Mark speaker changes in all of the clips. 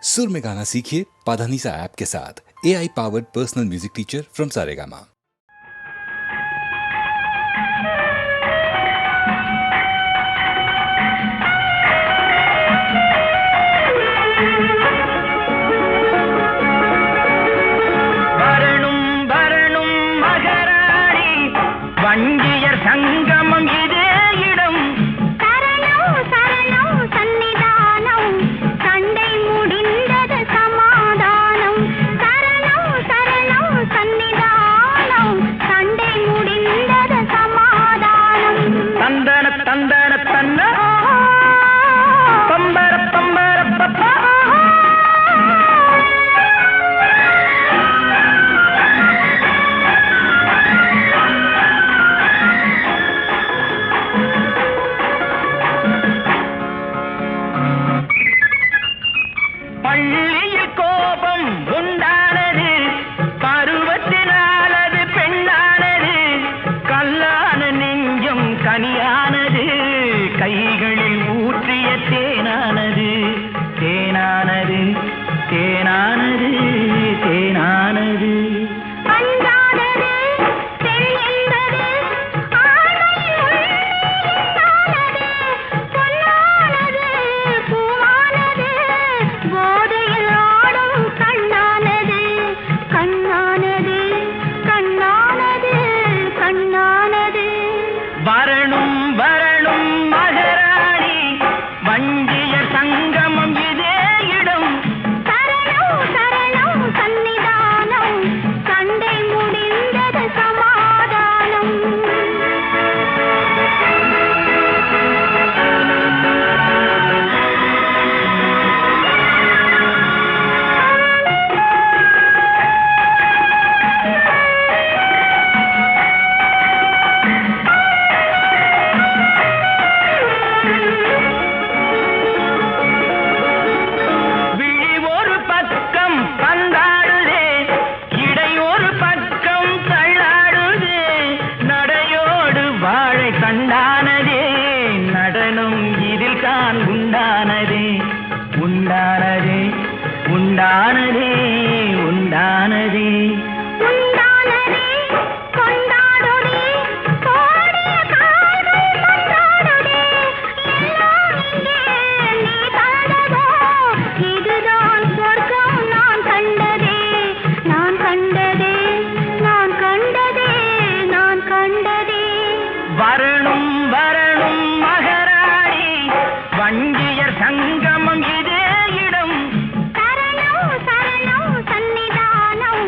Speaker 1: सुर में गाना सीखिए पाधानीसा ऐप के साथ। AI powered personal music teacher from Saregama.
Speaker 2: வஞ்சியர் சங்கமம் இதே இடம்.
Speaker 3: சரணம் சரணம் சன்னிதானம், சண்டை முடிந்தது சமாதானம். சரணம் சரணம் சன்னிதானம், சண்டை முடிந்தது சமாதானம்.
Speaker 2: தந்தன தந்தன தன்ன பம்பர பம்பர பப்பா. பள்ளியில் கோபம் உண்டானது, பருவத்தினால் அது பெண்ணானது. கல்லான நெஞ்சம் கனியானது, கைகளில் ஊற்றிய தேனானது. தேனானது தேனானது தேனானது.
Speaker 3: அஞ்சாதது பெண் என்பது ஆண்மையின் உள்ளிருந்தானது. பொன்னானது பூவானது, போதையில் ஆடும் கண்ணானது. கண்ணானது கண்ணானது கண்ணானது.
Speaker 2: வரணும் வரணும் மகராணி, வஞ்சிய சங்கமம் இதே இடம்.
Speaker 3: சரணம் சரணம் சன்னிதானம், சண்டை முடிந்தது சமாதானம்.
Speaker 2: விழி ஒரு பக்கம் பந்தாடுதே, இடை ஒரு பக்கம் தள்ளாடுதே. நடையோடு வாழை கண்டானதே, நடனம் இதில் தான் உண்டானதே. உண்டானதே உண்டானதே உண்டானதே.
Speaker 3: உண்டானதே கொண்டாடுதே, கோடிய கால்கள் கொண்டாடுதே. எல்லாம் இங்கே நீ தந்ததோ, இதுதான் சொர்க்கம் நான் கண்டதே. நான் கண்டதே நான் கண்டதே நான் கண்டதே.
Speaker 2: வரணும் வரணும் மகராணி, வஞ்சியர் சங்கமம் இதே இடம்.
Speaker 3: சரணம் சரணம் சன்னிதானம்,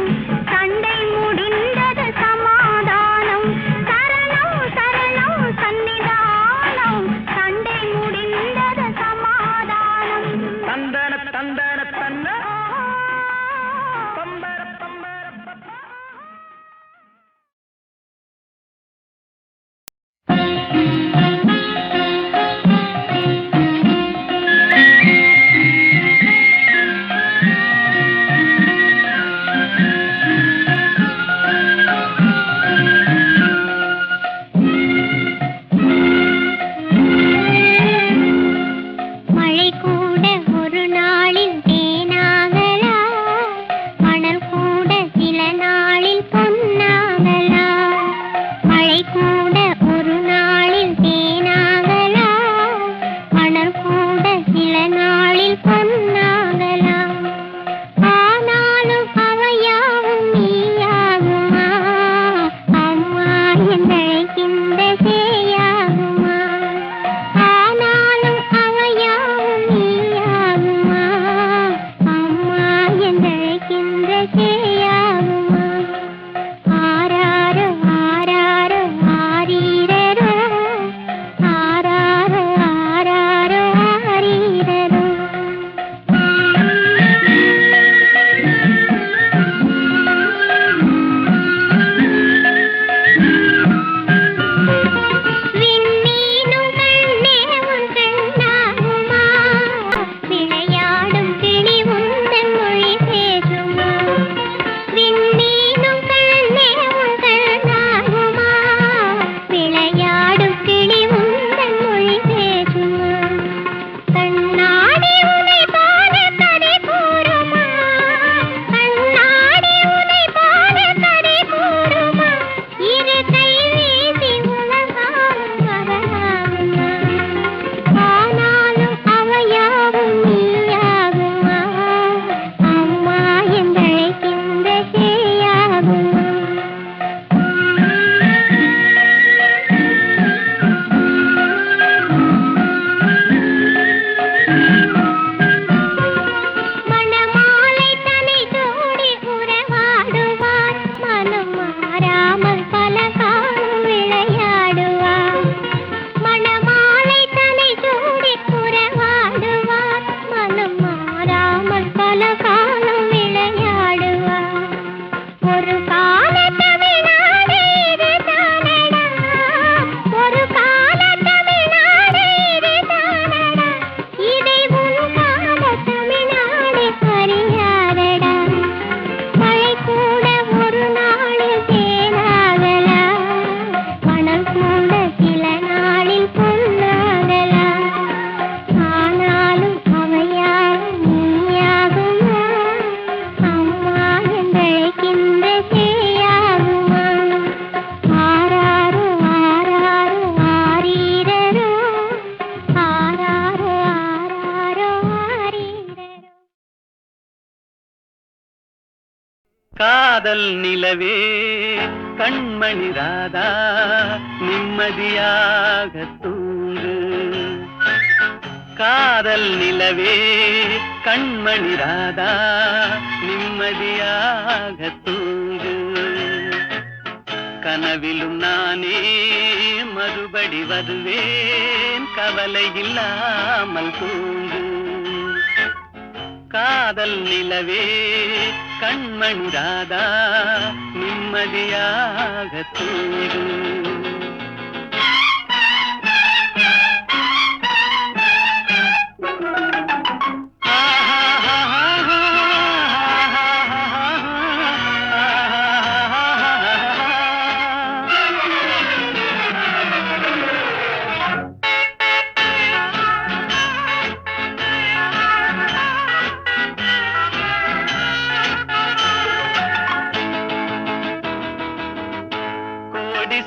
Speaker 2: காதல் நிலவே கண்மணி ராதா நிம்மதியாக தூங்கு. காதல் நிலவே கண்மணி ராதா நிம்மதியாக தூங்கு. கனவிலும் நானே மறுபடி வருவேன், கவலை இல்லாமல் தூங்கு. காதல் நிலவே கண்மணி ராதா நிம்மதியாக தூங்கு.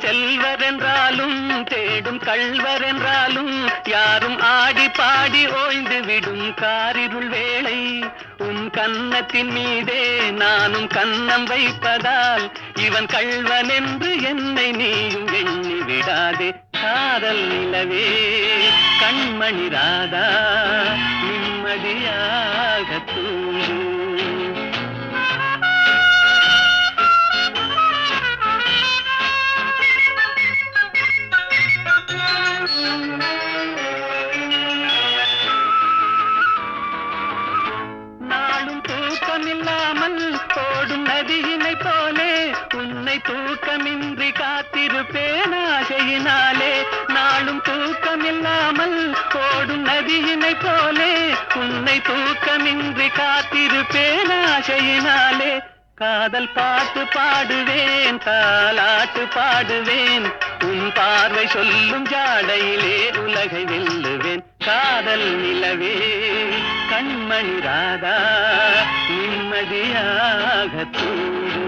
Speaker 2: செல்வர் என்றாலும் தேடும் கள்வர் என்றாலும் யாரும் ஆடி பாடி ஓய்ந்து விடும் காரிருள் வேளை. உன் கன்னத்தின் மீதே நானும் கன்னம் வைப்பதால் இவன் கள்வன் என்று என்னை நீயும் எண்ணி விடாதே. காதல் நிலவே கண்மணி ராதா நிம்மதியாக தூங்கு. இல்லாமல் ஓடும் நதியினை போலே உன்னை தூக்கமின்றி காத்திருப்பேன் ஆசையினாலே. நாளும் தூக்கமில்லாமல் ஓடும் நதியினை போலே உன்னை தூக்கமின்றி காத்திருப்பேன் ஆசையினாலே. காதல் பாட்டு பாடுவேன், தாலாட்டு பாடுவேன், உன் பார்வை சொல்லும் ஜாடையிலே உலகை வெல்லுவேன். காதல் நிலவே கண்மணி ராதா நிம்மதியாக தூங்கு.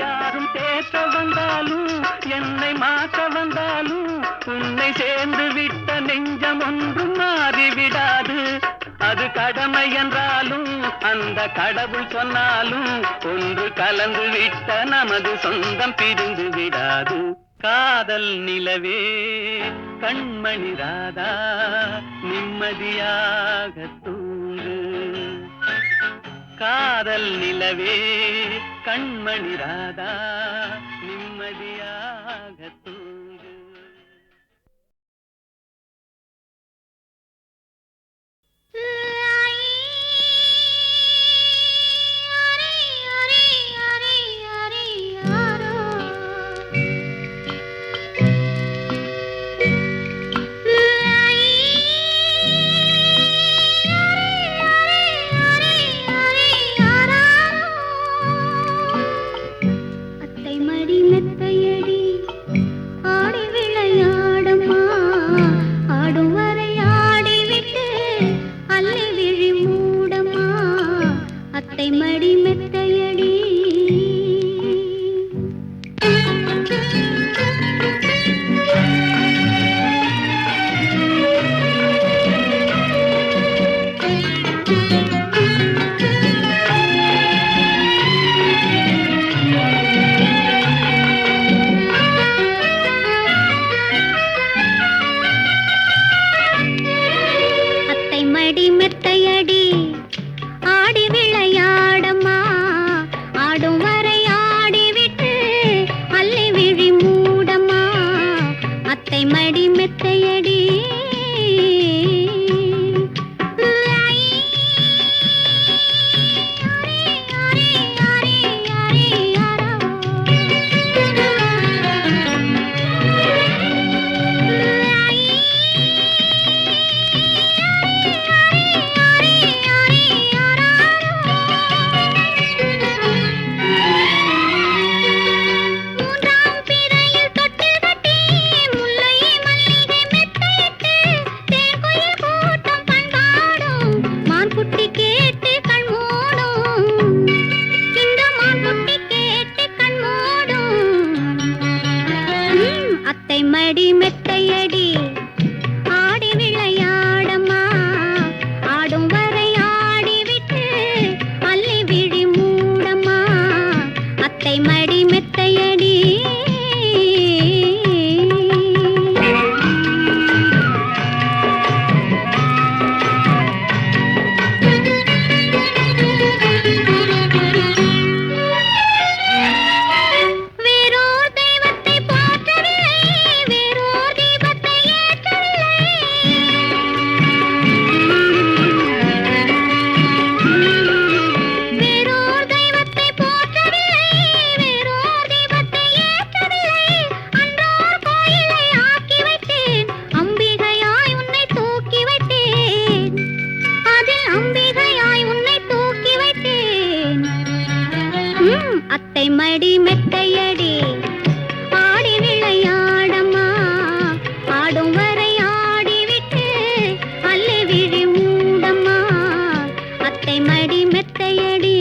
Speaker 2: யாரும் பேச வந்தாலும் என்னை மாற்ற வந்தாலும் உன்னை சேர்ந்து விட்ட நெஞ்சம் ஒன்றும் மாறிவிடாது. அது கடமை என்றாலும் அந்த கடவுள் சொன்னாலும் ஒன்று கலந்து விட்ட நமது சொந்தம் பிரிந்து விடாது. காதல் நிலவே கண்மணி ராதா நிம்மதியாக தூங்கு. காதல் நிலவே கண்மணி ராதா நிம்மதியாக தூங்கு.
Speaker 3: மடி மெத்தையடி ஆடி விளையாடம்மா ஆடும் வரை ஆடிவிட்டு அல்லி விழி மூடம்மா அத்தை மடி மெத்தையடி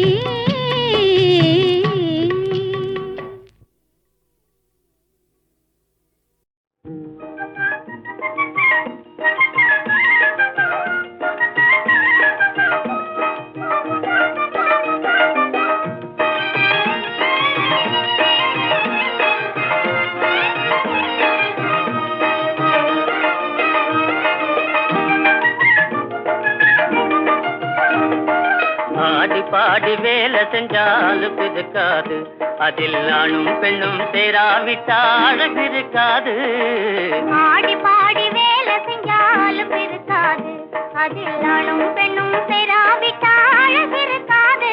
Speaker 2: ஆடி பாடி வேலை செஞ்சாலும் இருக்காது, அதில் ஆணும் பெண்ணும் சேராவிட்டா அழகு இருக்காது.
Speaker 3: ஆடி பாடி வேலை செஞ்சாலும் இருக்காது, அதில் ஆணும் பெண்ணும் சேராவிட்டா அழகு இருக்காது.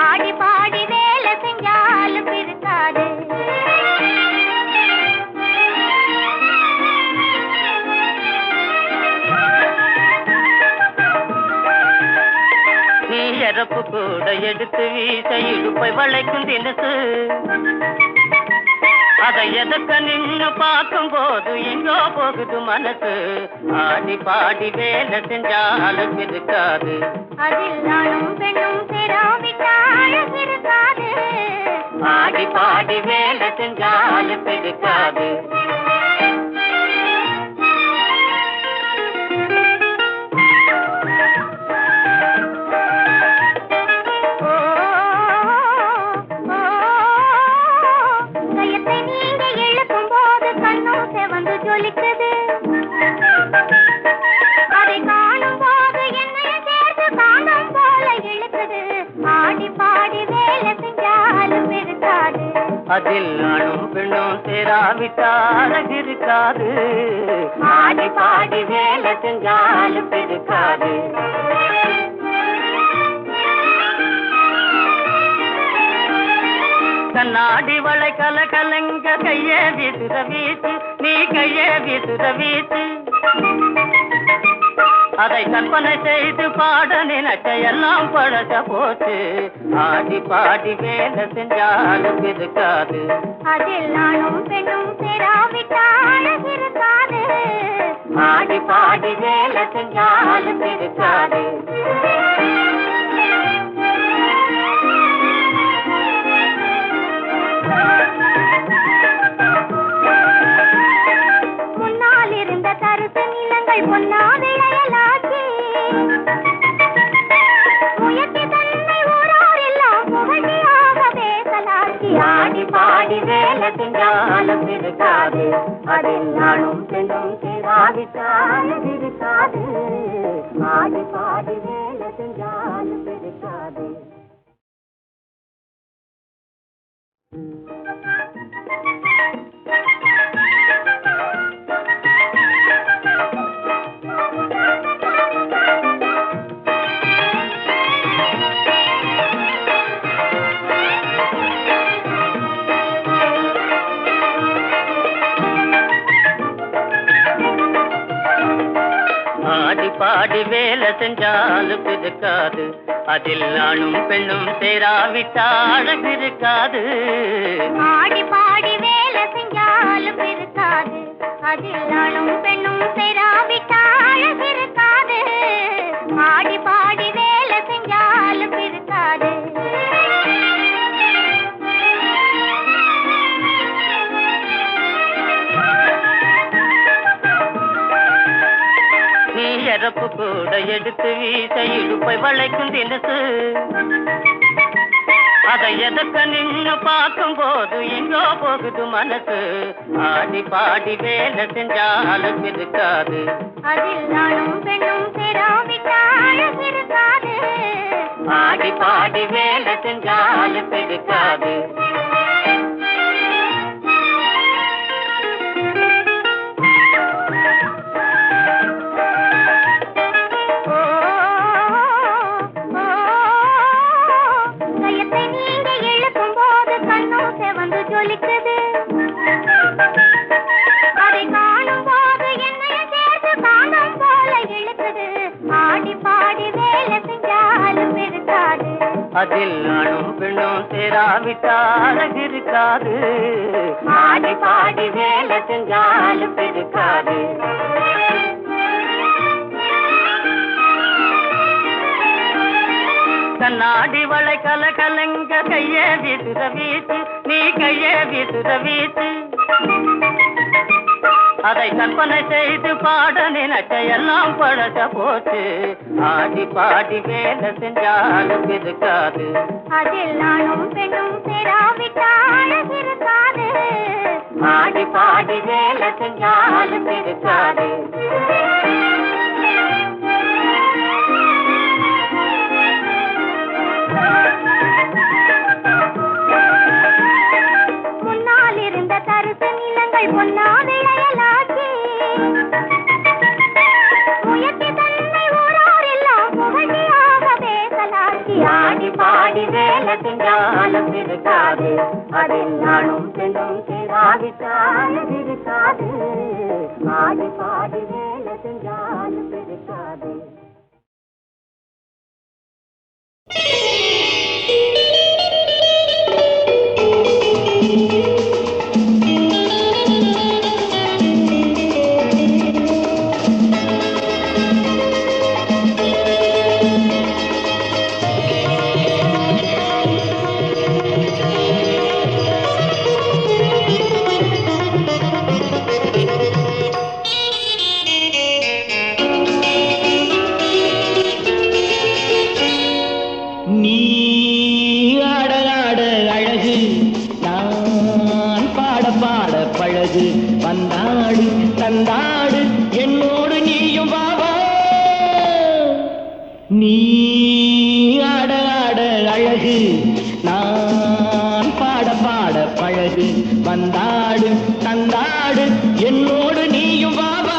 Speaker 3: ஆடி பாடி வேலை செஞ்சாலும் இருக்காது.
Speaker 2: நீ இறப்பு கூட எடுத்து வீச இடுப்பை வளைக்கும் தினசு, அதை எதற்க நின்று பார்க்கும் போது எங்கோ போகுது மனசு. ஆடி பாடி வேலை செஞ்சாலும் இருக்காது,
Speaker 3: அதில் ஆணும் பெண்ணும் சேராவிட்டா அழகு இருக்காது.
Speaker 2: ஆடி பாடி வேலை செஞ்சாலும் இருக்காது.
Speaker 3: ஜொலிக்குது, அதை காணும் போது என்னை சேர்த்து காணும் போல இழுக்குது. ஆடி பாடி வேலை செஞ்சாலும் இருக்காது,
Speaker 2: அதில் ஆணும் பெண்ணும் சேராவிட்டா அழகு இருக்காது. ஆடி பாடி வேலை செஞ்சாலும் இருக்காது. கண்ணாடி வளை கல கலங்க கைய வீசுத வீசு, நீ கைய வீசுத வீசு. அதை கற்பனை செய்து பாட நினைச்ச எல்லாம் பழச போச்சு. ஆடி பாடி வேலை செஞ்சாலும் இருக்காது,
Speaker 3: அதில் ஆணும் பெண்ணும் சேராவிட்டா அழகு இருக்காது.
Speaker 2: ஆடி பாடி வேலை செஞ்சாலும் இருக்காது.
Speaker 3: முன்னால் இருந்த தருசு நிலங்கள் பொன்னா விளையலாச்சு, முயற்சி தன்னை ஊரார் எல்லாம் புகழ்ச்சியாக பேசலாச்சு.
Speaker 2: ஆடி பாடி வேலை செஞ்சாலும் இருக்காது, அதில் நானும் பெண்ணும் சேராவிட்டாலும் இருக்காது. ஆடி பாடி வேலை செஞ்சாலும் இருக்காது. ஆடி பாடி வேலை செஞ்சாலும் இருக்காது, அதில் ஆணும் பெண்ணும் சேராவிட்டா அழகு இருக்காது.
Speaker 3: ஆடி பாடி வேலை செஞ்சாலும் இருக்காது, அதில் ஆணும் பெண்ணும் சேராவிட்டா அழகு இருக்காது. ஆடி பாடி வேலை செஞ்சாலும் இருக்காது.
Speaker 2: நீ இறப்பு கூட எடுத்து வீச இடுப்பை வளைக்கும் தினசு, அதை எதற்க நின்று பார்க்கும் போது எங்கோ போகுது மனசு. ஆடி பாடி வேலை செஞ்சாலும் இருக்காது,
Speaker 3: அதில் ஆணும் பெண்ணும் சேராவிட்டா அழகு இருக்காது.
Speaker 2: ஆடி பாடி வேலை செஞ்சாலும் இருக்காது.
Speaker 3: ஜொலிக்குது, அதை காணும் போது என்னை சேர்த்து காணும் போல இழுக்குது. ஆடி பாடி வேலை செஞ்சாலும் இருக்காது,
Speaker 2: அதில் ஆணும் பெண்ணும் சேராவிட்டால் இருக்காது. ஆடி பாடி வேலை செஞ்சாலும் இருக்காது. கண்ணாடி வளை கல கலங்க கைய வீசுற வீச்சு, நீ கைய வீசுற வீச்சு. அதை கற்பனை செய்து பாட நினைச்ச எல்லாம் பழச போச்சு. ஆடி பாடி வேலை செஞ்சாலும் இருக்காது.
Speaker 3: அதில் நானும் பெண்ணும் சேராவிட்டால் இருக்காது.
Speaker 2: ஆடி பாடி வேலை செஞ்சாலும் இருக்காது.
Speaker 3: முன்னால் இருந்த தரிசு நிலங்கள் பொன்னா விளையலாச்சு. முயற்சி தன்னை ஊரார் எல்லாம் புகழ்ச்சியாக பேசலாச்சு.
Speaker 2: ஆடி பாடி வேலை செஞ்சாலும் இருக்காது. அதில் நானும் பெண்ணும் சேராவிட்டாலும் இருக்காது. ஆடி பாடி வேலை செஞ்சாலும் இருக்காது.
Speaker 4: வந்தாடு தந்தாடு என்னோடு நீயும் வாவா. நீ ஆட ஆட அழகு நான் பாட பாட பழகு. வந்தாடு தந்தாடு என்னோடு நீயும் வாவா.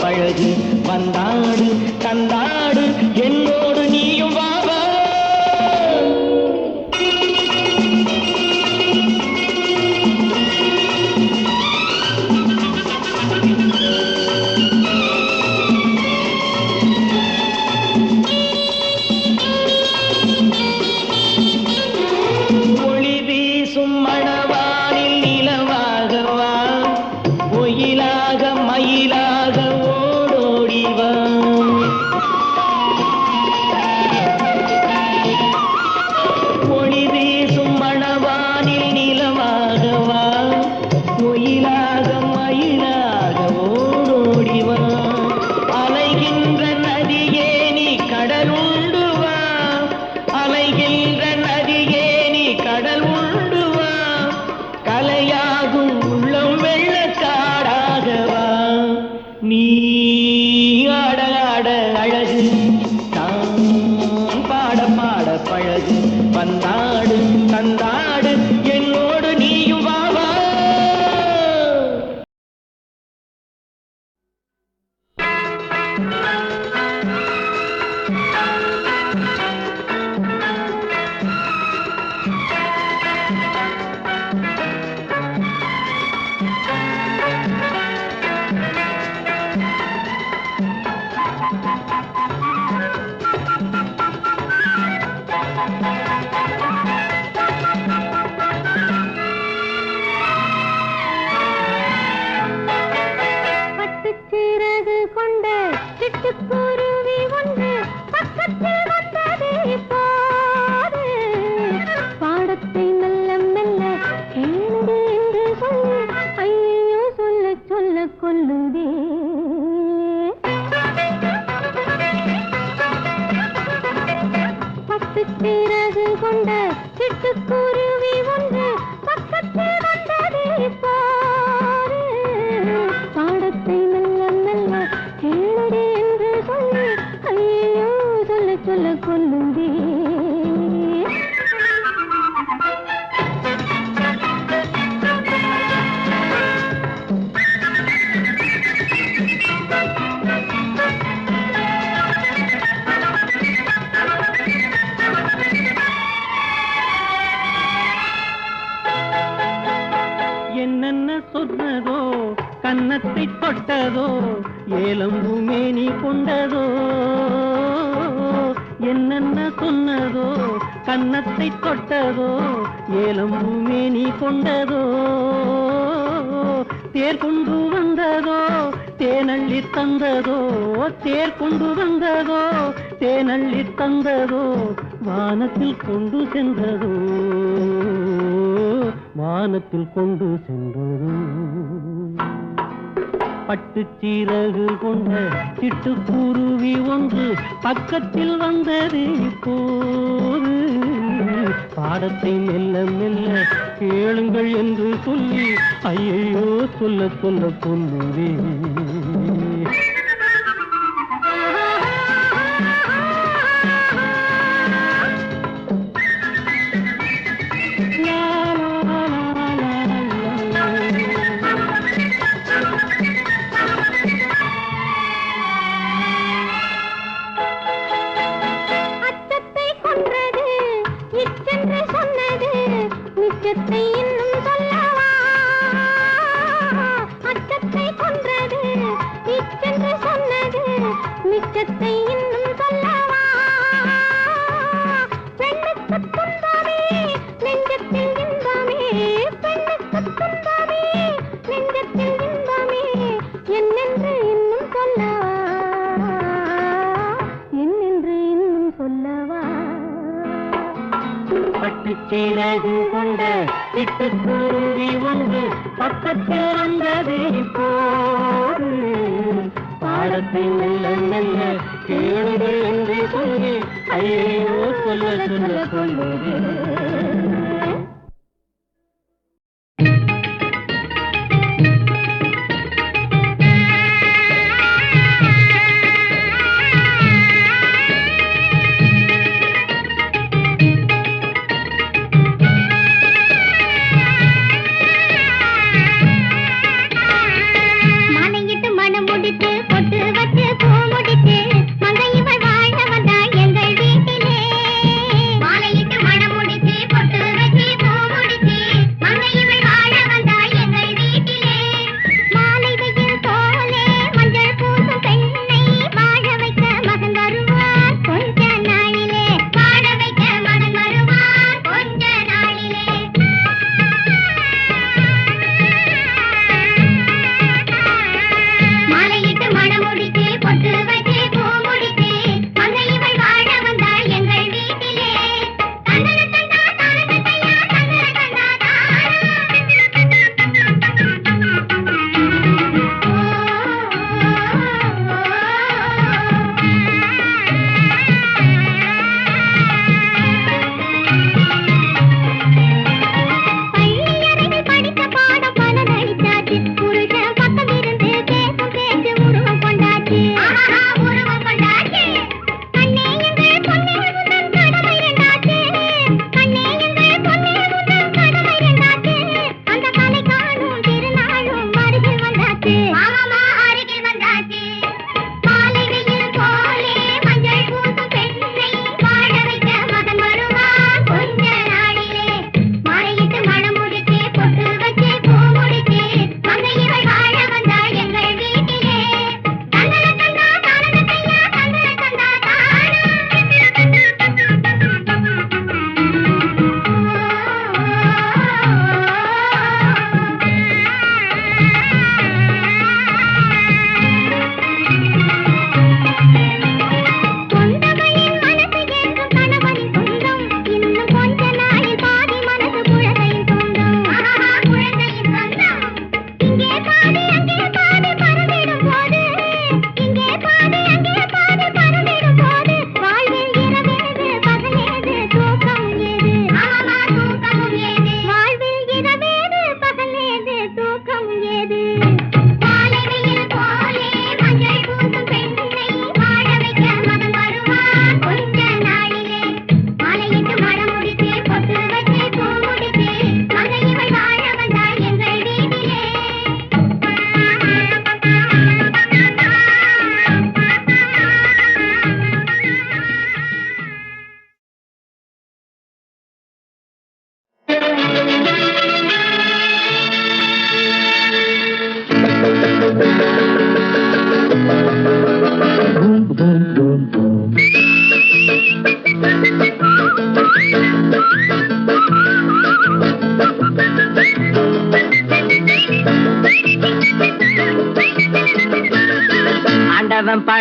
Speaker 4: பழகு வந்தாடு தந்தாடு என்னோடு நீயும் வாவா. ஒளி வீசும் மணவானில் நிலவாகவா, ஒயிலாக மயிலாக ஓடோடிவா. ஒளி வீசும் மணவானில் நிலவாகவா, ஒயிலாக மயிலாக ஓடோடிவா. அலைகின்ற நதியே நீ கடலுண்டு வா, அலைகின்ற நதியே நீ கடல் உண்டு வா. கலையாகும் உள்ளம் வெள்ளக்காடாகவா. நீ ஆட ஆட அழகு நான் பாட பாட பழகு. வந்தாடு தந்தாடு என்னோடு நீயும் வாவா.
Speaker 3: பட்டுச்சிறகு கொண்ட சிட்டுக்குருவி ஒன்று பக்கத்தில் வந்தது இப்போது. கொண்ட சிட்டுக்குருவி ஒன்று பக்கத்தில் வந்தது பாரு. பாடத்தை மெல்ல மெல்ல கேளுடி என்று சொல்லி ஐயோ சொல்ல சொல்ல கொல்லுதே.
Speaker 4: என்னென்ன சொன்னதோ கன்னத்தை தொட்டதோ ஏலம்பு மேனி கொண்டதோ. என்னென்ன சொன்னதோ கன்னத்தை தொட்டதோ ஏலம்பு மேனி கொண்டதோ. தேர் கொண்டு வந்ததோ தேனள்ளி தந்ததோ. தேர் கொண்டு வந்ததோ தேனள்ளி தந்ததோ. வானத்தில் கொண்டு சென்றதோ வானத்தில் கொண்டு சென்றதோ. பட்டுச் சீரகு கொண்ட சிட்டுக்குருவி ஒன்று பக்கத்தில் வந்தது இப்போது. பாடத்தை மெல்ல மெல்ல கேளுங்கள் என்று சொல்லி ஐயோ சொல்ல சொல்ல கொல்லுவே.
Speaker 3: அச்சத்தை இன்னும் சொல்லவா. அச்சத்தை கொன்றது இச்சென்று சொன்னது மிச்சத்தை இன்னும் சொல்லவா. பெண்ணுக்கு துன்பமே நெஞ்சத்தில் இன்பமே. பெண்ணுக்கு துன்பமே நெஞ்சத்தில் இன்பமே. என்னென்று இன்னும் சொல்லவா. என்னென்று இன்னும் சொல்லவா.
Speaker 4: பட்டுச் சீரகு கொண்ட சிட்டுக்குருவி ஒன்று பக்கத்தில் வந்தது இப்போது. பாடத்தை மெல்ல மெல்ல கேளுங்கள் என்று சொல்லி ஐயோ சொல்ல சொல்ல கொள்ளுது.
Speaker 3: மாலையிட்டு மணம் முடித்து பொட்டு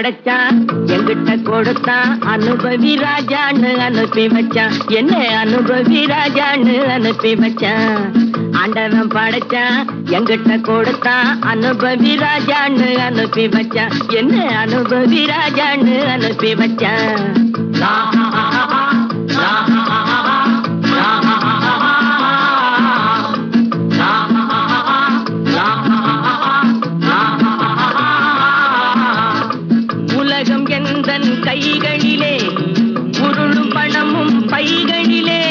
Speaker 2: படைச்சான் எங்கிட்ட கொடுத்தான் அனுபவி ராஜான்னு அனுப்பி வச்சான் என்ன அனுபவி ராஜான்னு அனுப்பி வச்சான் ஆண்டவன் படைச்சான் எங்கிட்ட கொடுத்தான் அனுபவி ராஜான்னு அனுப்பி வச்சான் என்ன அனுபவி ராஜான்னு அனுப்பி வச்சான் உலகம் எந்தன் கைகளிலே உருளும் பணமும் பைகளிலே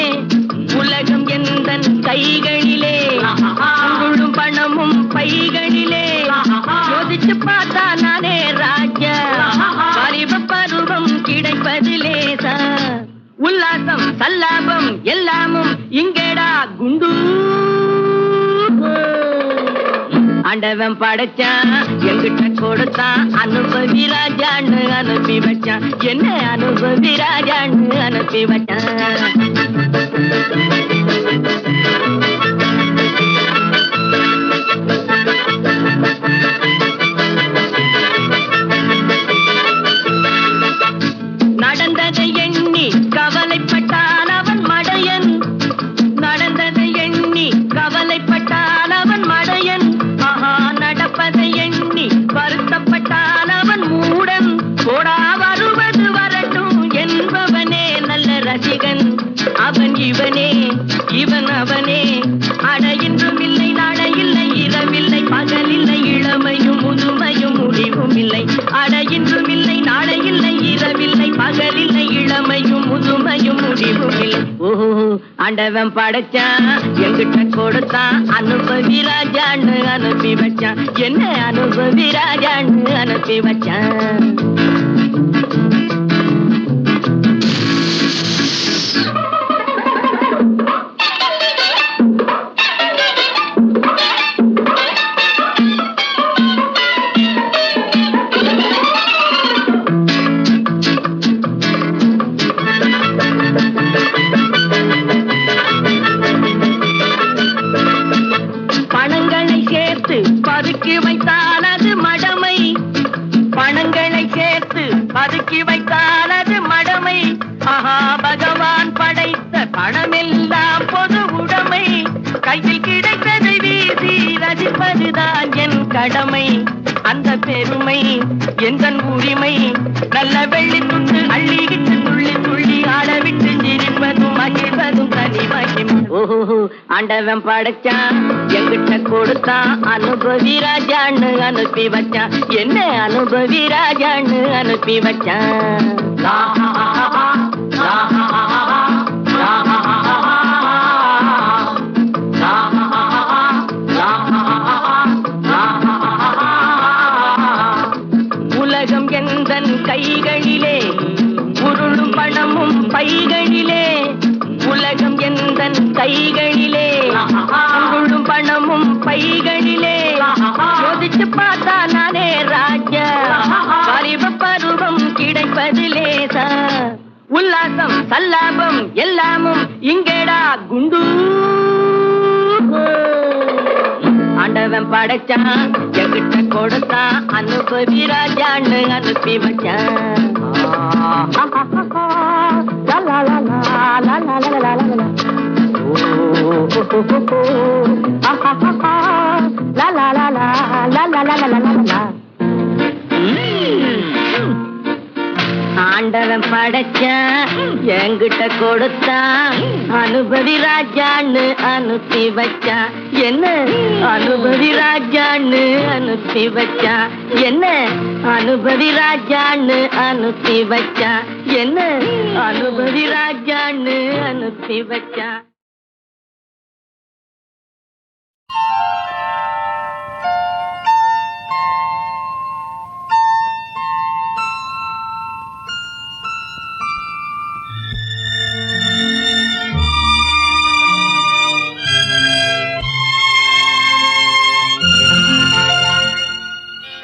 Speaker 2: உலகம் எந்தன் கைகளிலே உருளும் பணமும் பைகளிலே சோதிச்சு பார்த்தா நானே ராஜா பரிவ பருவம் கிடைப்பதிலேசா உல்லாசம் சல்லாபம் எல்லாமும் இங்கேடா குண்டு ஆண்டவன் படைச்சான் எங்கிட்ட கொடுத்தான் அனுபவி ராஜான்னு அனுப்பி வச்சான் என்ன அனுபவி ராஜான்னு அனுப்பி வச்சான் நடந்ததை எண்ணி கவலைப்பட்டான் அவன் மடையன் நடந்ததை எண்ணி கவலைப்பட்டான் அவன் மடையன் நடப்பதை எண்ணி வருத்தப்பட்டான் அவன் மூடன் போடா வருவது வரட்டும் என்பவனே நல்ல ரசிகன் அவன் இவனே இவன் அவனே அட இன்றும் இல்லை நாளை இல்லை இரவில்லை பகலில்லை இளமையும் முதுமையும் முடிவும் இல்லை அட இன்றும் இல்லை நாளை இல்லை இரவில்லை பகலில்லை இளமையும் முதுமையும் முடிவும் இல்லை ஓஹோ ஆண்டவன் படைச்சான் எங்கிட்ட கொடுத்தான் அனுபவி ராஜான்னு அனுப்பி வச்சான் என்ன அனுபவி ராஜான்னு அனுப்பி வச்சான் பதுக்கி வைத்தால் அது மடமை பணங்களை சேர்த்து பதுக்கி வைத்தால் அது மடமை ஆஹா பகவான் படைத்த பணமெல்லாம் பொது உடைமை கையில் கிடைத்ததை வீசி ரசிப்பதுதான் என் கடமை அந்த பெருமை எந்தன் உரிமை நல்ல வெள்ளி துண்டு அள்ளிக்கிட்டு துள்ளி துள்ளி ஆடவிட்டு சிரிப்பதும் மகிழ்வதும் தனி மகிமை ஓஹோ ஆண்டவன் படைச்சான் எங்கிட்ட கொடுத்தான் அனுபவி ராஜான்னு அனுப்பி வச்சான் என்ன அனுபவி ராஜான்னு அனுப்பி வச்சான் உலகம் எந்தன் கைகளிலே உருளும் பணமும் பைகளிலே உலகம் எந்தன் கைகளிலே உருளும் பணமும் பைகளிலே சோதிச்சு பார்த்தா நானே ராஜா பரிவ பருவம் கிடைப்பதிலேசா உல்லாசம் சல்லாபம் எல்லாமும் இங்கேடா குண்டு ஆண்டவன் படைச்சான் எங்கிட்ட கொடுத்தான் அனுபவி ராஜான்னு அனுப்பி வச்சான் ஆண்டவன் படைச்சான் எங்கிட்ட கொடுத்தான் அனுபவி ராஜான்னு அனுப்பி வச்சான் என்ன அனுபவி ராஜான்னு அனுப்பி வச்சான் என்ன அனுபவி ராஜான்னு அனுப்பி வச்சான் என்ன அனுபவி ராஜான்னு அனுப்பி வச்சான்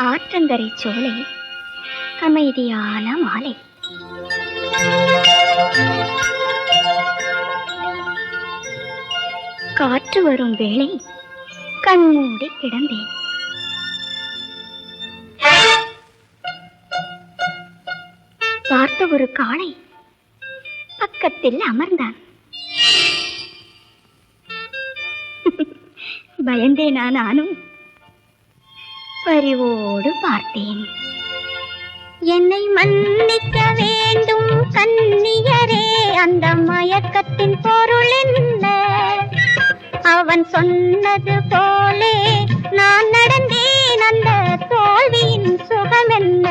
Speaker 3: ஆற்றங்கரை சோலை அமைதியான மாலை காற்று வரும் வேளை கண்மூடி கிடந்தேன் பார்த்த ஒரு காளை பக்கத்தில் அமர்ந்தான். பயந்தேனா நானும் பரிவோடு பார்த்தேன். என்னை மன்னிக்க வேண்டும் கன்னியரே, அந்த மயக்கத்தின் பொருள் என்ன? அவன் சொன்னது போலே நான் நடந்தேன், அந்த தோல்வியின் சுகம் என்ன?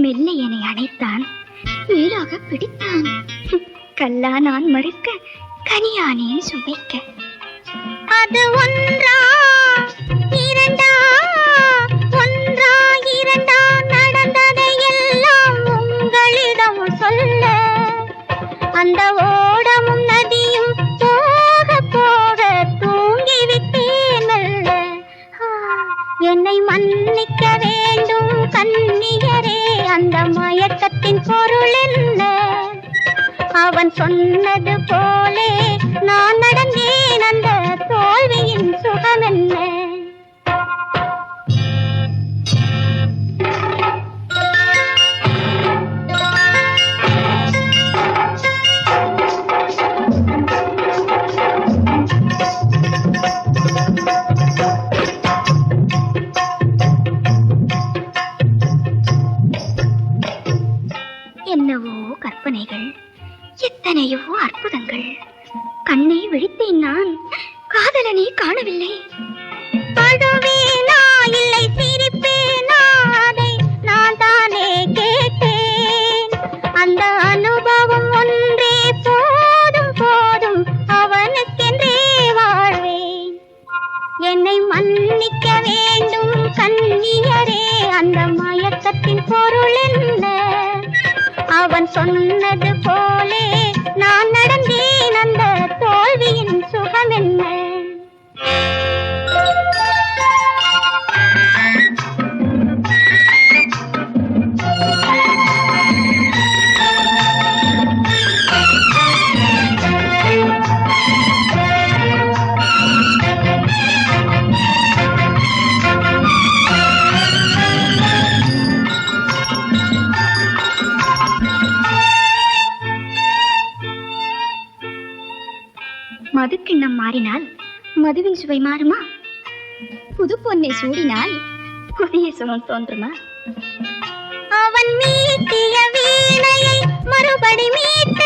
Speaker 3: மெல்ல என்னை அணைத்தான், மேலாக பிடித்தான். கல்லா நான் மறுக்க, கனியானேன் சுவைக்க. அது ஒன்றா இரண்டா, ஒன்றா இரண்டா, நடந்ததை எல்லாம் உங்களிடம் சொல்ல. அந்த ஓடமும் நதியும் போக போக தூங்கிவிட்டேன் மெல்ல. என்னை மன்னிக்க வேண்டும் கன்னியரே, அந்த மயக்கத்தின் பொருள் என்ன? அவன் சொன்னது போலே நான் நடந்தேன், அந்த தோல்வியின் சுகம் என்ன? என்னவோ கற்பனைகள், எத்தனையோ அற்புதங்கள். கண்ணை விழித்தேன் நான், காதலனை காணவில்லை. அழுவேனா இல்லை சிரிப்பேனா, அதை நான் தானே கேட்டேன். அந்த அனுபவம் ஒன்றே போதும் போதும், அவனுக்கென்றே வாழ்வேன். என்னை மன்னிக்க வேண்டும் கன்னியரே, அந்த மயக்கத்தின் பொருள் என்ன? அவன் சொன்னது போலே நான் நடந்தேன், அந்த தோல்வியின் சுகம் என்ன? மதுக்கிண்ணம் மாறினால் மதுவின் சுவை மாறுமா? புது பொன்னை சூடினால் புதிய சுகம் தோன்றுமா? அவன் மீட்டிய வீணையை மறுபடி மீட்ட